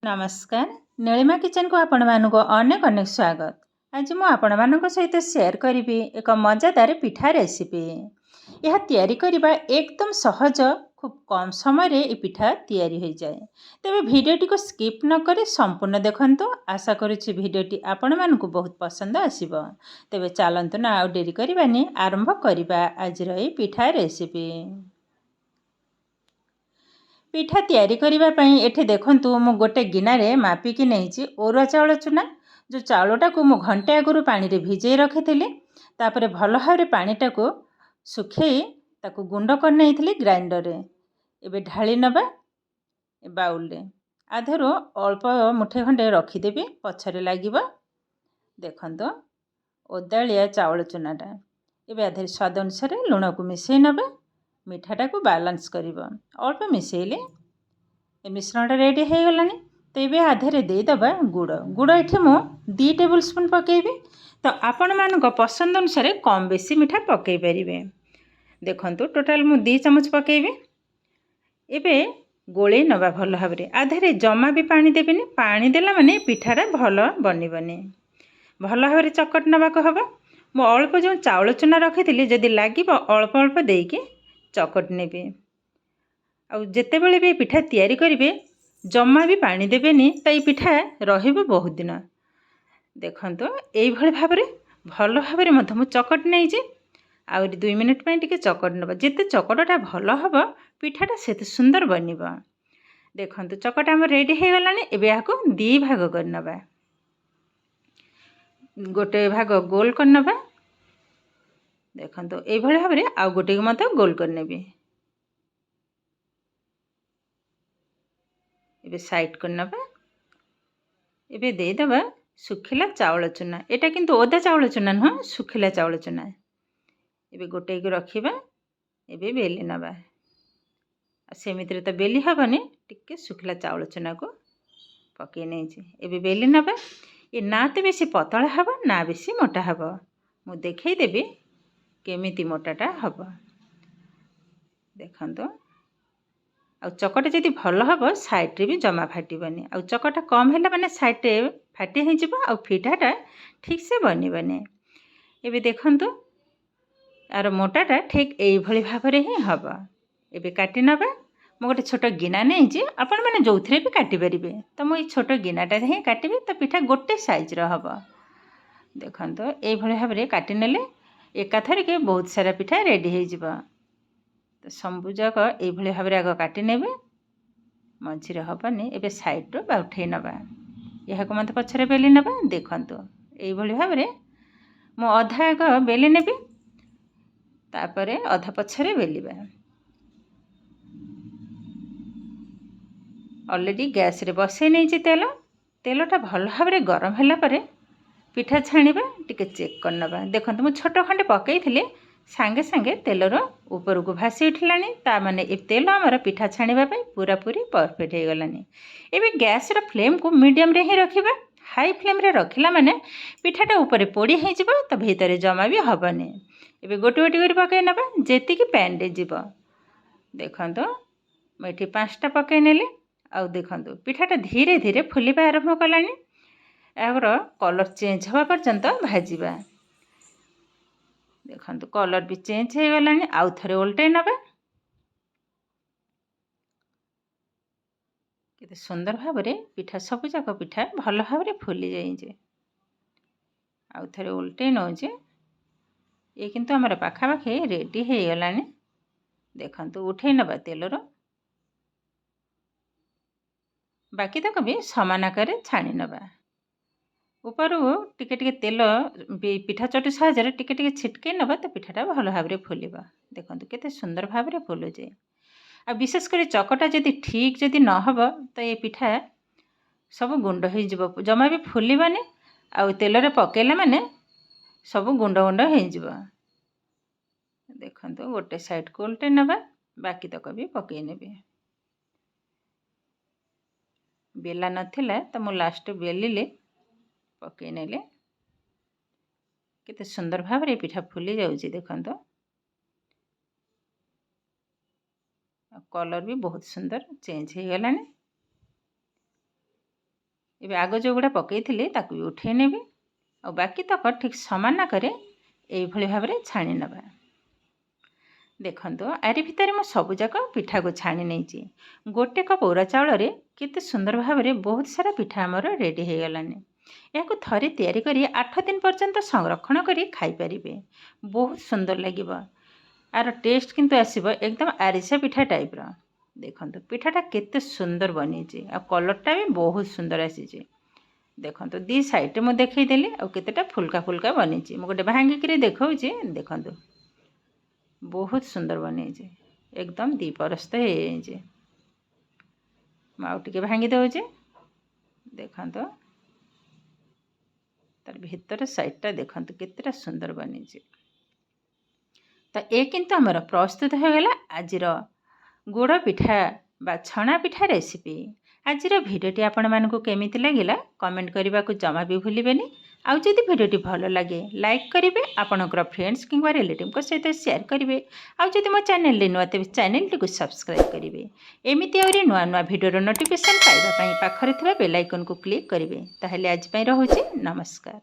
नमस्कार नीलिमा किचन को आपण मानक अनेक अनेक स्वागत। आज मु आपण मानक सहित शेयर करी एक मजादार पिठा रेसिपी। यह तैयारी करबा एकदम सहज, खूब कम समय रे ए पिठा तैयारी हो जाए। तेबे वीडियोटी को स्किप न करी संपूर्ण देखंतु। आशा करूछि वीडियोटी आपण मानक बहुत पसंद आसीबो। तेबे चलंतु ना आ डेरी करबानी आरंभ करबा आज रे पिठा रेसिपी। पिठा तैयारी करबा पई एठी देखंतु मु गोटे गिनारे मापिकी नेइछि ओरुआ चाउल चुना। जो चाउलटा को मु घंटे आगुरु पानी रे भिजै रखिथिली। तापरे भल भाबरे पानीटा को सुखै ताकू गुंड कर नेइथिली ग्राइंडर रे। एबे ढाली नबा बाउल रे। आधरो अल्प मुठे खंडे रखिदेबी, पछरे लागिबो। देखंतु ओदालिया चाउल चुनाटा। एबे आधरे स्वाद अनुसार लूण को मिसै नबा। मिठाटा को बैलेंस करिबो। अल्प मिसैले ए मिश्रण रेडी हो गलानी। तो ये आधे देदबा गुड़। गुड़ ये मु 2 टेबल स्पून पकेबी। तो आपण मानक पसंद अनुसार कम बेसी मिठा पकई पारे। देखंतु टोटाल मु 2 चमच पकेबी। एबे गोले नबा भल भाबरे। आधे जमा भी पानी देबेनी। पानी देला माने पिठाटा भल बनिबनी। भल भाबरे चकट नबा को हबो। मु अल्प जो चाउल चुना रखिथिली जदि लागिबो अल्प अल्प देके चकट नेबे। आउ जेतेबेले भी पिठा तैयारी करिवे जमा भी पानी देबेनी, तो ये पिठा रहिबो बहुत दिन। देखंतु एई भली भाबरे भल भाबरे मध मु चकट नै जे। आ 2 मिनिट पई टिके चकट नबा। जेते चकटटा भल हबो पिठाटा सेते सुंदर बनिबो। देखंतु चकट हम रेडी हो गलानी। एबे याको 2 भाग कर नबा। गोटे भाग गोल कर नबा। देखंतु एई भली भाबरे आ गोटे के मत गोल कर नेबी। एबे साइड कर नबा। एबे दे दबा सुखिला चाउल चुना। एटा किंतु ओदा चाउल चुना न, सुखिला चाउल चुना। एबे गोटे के रखिबा। एबे बेली नबा। सेमिति तो बेली हबनी, टिके सुखिला चाउल चुना को पके नै छी। एबे बेली नबा। ए ना ते बेसी पतला हबो ना बेसी मोटा हबो। मु देखै देबी केमिति मोटाटा हबो। देखंतु आ चकटा जदि भल हबो साइड रे भी जमा फाटिबनी। आ चकटा कम हैला माने साइड रे फाटी हे जिवो। आ पिठाटा ठीक से बनिबनी। एबे देखंतु आर मोटाटा ठीक एई भली भाबरे ही हबो। एबे काटी नबा। मु गोटे छोट गिना नै जे आपण माने जोथरे भी काटी परिबे। तो मु ई छोट गिनाटा ही काटिबे। तो पिठा गोटे साइज रो हबो। देखंतु एई भली भाबरे काटी नेले एकाथरे के बहुत सारा पिठा रेडी हे जिवो। तो संबुजक एई भली भाबरे आगो काटी नेबे। मझिरे हबनी। एबे साइड रो बा उठै नबा। यहाको मते पछरे बेली नबा। देखंतु एई भली भाबरे मु अधा आगो बेली नेबी। तापरे अधा पछरे बेलीबा। ऑलरेडी गैस रे बसै नै जे तेल। तेलटा भल भाबरे गरम हैला परे पिठा छाणीबा। टिके चेक कर नबा। देखंतु मु छोट खंडे पकेइथिले सांगे सांगे तेलर ऊपर को भासी उठलानी। ता माने ए तेल हमर पिठा छाणीबा पई पूरा पूरी परफेक्ट हे गलानी। एबे गैस रा फ्लेम को मीडियम रे ही रखिबा। हाई फ्लेम रे रखिला माने पिठाटा ऊपर पोड़ी हे जिवो। तो भीतर जमा भी हबनी। एबे गोटे गोटे करी पकै नबा जेति कि पैन रे जिवो। देखंतु मेठी 5टा पकै नेले। आ देखंतु पिठाटा धीरे धीरे फुलिबा आरंभ कलानी। एगर कलर चेंज हवा पर्यंत भाजीबा। देखंतु कलर भी चेंज हे गलानी। आउ थरे उल्टे नबा। केते सुंदर भाबरे पिठा सब जाक पिठा भल भाबरे फुली जाई जे। आउ थरे उल्टे नौ जे। ये किंतु हमर पाखा पाखे रेडी हे गलानी। देखंतु उठै नबा तेलर। बाकी तक भी समान आकार छाणी नबा। ऊपर टिके टिके तेल पिठा चटू साहाଯ୍ୟରେ टिके टिके छिटके नबा। तो पिठाटा भल भाबरे फुलिबा। देखंतु केते सुंदर भाबरे फुलु जे। आ विशेष कर चकटा जदि ठीक जदि न हबो तो ये पिठा सब गुंड हो जिवो। जमा भी फुलिबानी। आ तेल रे पकेला माने सब गुंड गुंड हो जिवो। देखंतु गोटे साइड को उल्टे नबा। बाकी तक भी पके नेबे। बेला नथिला तो मु लास्ट बेलिले पके नेले। केते सुंदर भाबरे पिठा फुली जाउची। देखंतु कलर भी बहुत सुंदर चेंज हो गलानी। ଏବେ ଆଗ ଯେଉଁଗୁଡ଼ା ପକାଇଥିଲି ତାକୁ ବି ଉଠାଇ ନେବି ଆଉ ବାକି ତକ ଠିକ୍ ସମାନ ଆକାରରେ ଏଇଭଳି ଭାବରେ ଛାଣି ନେବା। ଦେଖନ୍ତୁ ଆରି ଭିତରେ ମୁଁ ସବୁଯାକ ପିଠାକୁ ଛାଣି ନେଇଛି। ଗୋଟେ କପ୍ ଅରୁଆ ଚାଉଳରେ କେତେ ସୁନ୍ଦର ଭାବରେ ବହୁତ ସାରା ପିଠା ଆମର ରେଡ଼ି ହୋଇଗଲାନି। ଏହାକୁ ଥରେ ତିଆରି କରି 8 ଦିନ ପର୍ଯ୍ୟନ୍ତ ସଂରକ୍ଷଣ କରି ଖାଇପାରିବେ। ବହୁତ ସୁନ୍ଦର ଲାଗିବ। ଆର ଟେଷ୍ଟ କିନ୍ତୁ ଆସିବ ଏକଦମ ଆରିସା ପିଠା ଟାଇପ୍ର। ଦେଖନ୍ତୁ ପିଠାଟା କେତେ ସୁନ୍ଦର ବନିଛି ଆଉ କଲର୍ଟା ବି ବହୁତ ସୁନ୍ଦର ଆସିଛି। ଦେଖନ୍ତୁ ଦି ସାଇଡ଼୍ରେ ମୁଁ ଦେଖେଇଦେଲି ଆଉ କେତେଟା ଫୁଲକା ଫୁଲକା ବନିଛି। ମୁଁ ଗୋଟେ ଭାଙ୍ଗିକିରି ଦେଖାଉଛି। ଦେଖନ୍ତୁ ବହୁତ ସୁନ୍ଦର ବନେଇଛି। ଏକଦମ ଦି ପରସ୍ତ ହେଇଯାଇଛି। ମୁଁ ଆଉ ଟିକେ ଭାଙ୍ଗି ଦେଉଛି। ଦେଖନ୍ତୁ ତାର ଭିତର ସାଇଡ଼୍ଟା ଦେଖନ୍ତୁ କେତେଟା ସୁନ୍ଦର ବନିଛି। ତ ଏ କିନ୍ତୁ ଆମର ପ୍ରସ୍ତୁତ ହୋଇଗଲା ଆଜିର ଗୁଡ଼ ପିଠା ବା ଛଣା ପିଠା ରେସିପି। ଆଜିର ଭିଡ଼ିଓଟି ଆପଣମାନଙ୍କୁ କେମିତି ଲାଗିଲା କମେଣ୍ଟ କରିବାକୁ ଜମା ବି ଭୁଲିବେନି। ଆଉ ଯଦି ଭିଡ଼ିଓଟି ଭଲ ଲାଗେ ଲାଇକ୍ କରିବେ, ଆପଣଙ୍କର ଫ୍ରେଣ୍ଡସ୍ କିମ୍ବା ରିଲେଟିଭ୍ଙ୍କ ସହିତ ସେୟାର କରିବେ। ଆଉ ଯଦି ମୋ ଚ୍ୟାନେଲରେ ନୂଆ ତେବେ ଚ୍ୟାନେଲଟିକୁ ସବସ୍କ୍ରାଇବ୍ କରିବେ। ଏମିତି ଆହୁରି ନୂଆ ନୂଆ ଭିଡ଼ିଓର ନୋଟିଫିକେସନ୍ ପାଇବା ପାଇଁ ପାଖରେ ଥିବା ବେଲ୍ ଆଇକନ୍କୁ କ୍ଲିକ୍ କରିବେ। ତାହେଲେ ଆଜି ପାଇଁ ରହୁଛି ନମସ୍କାର।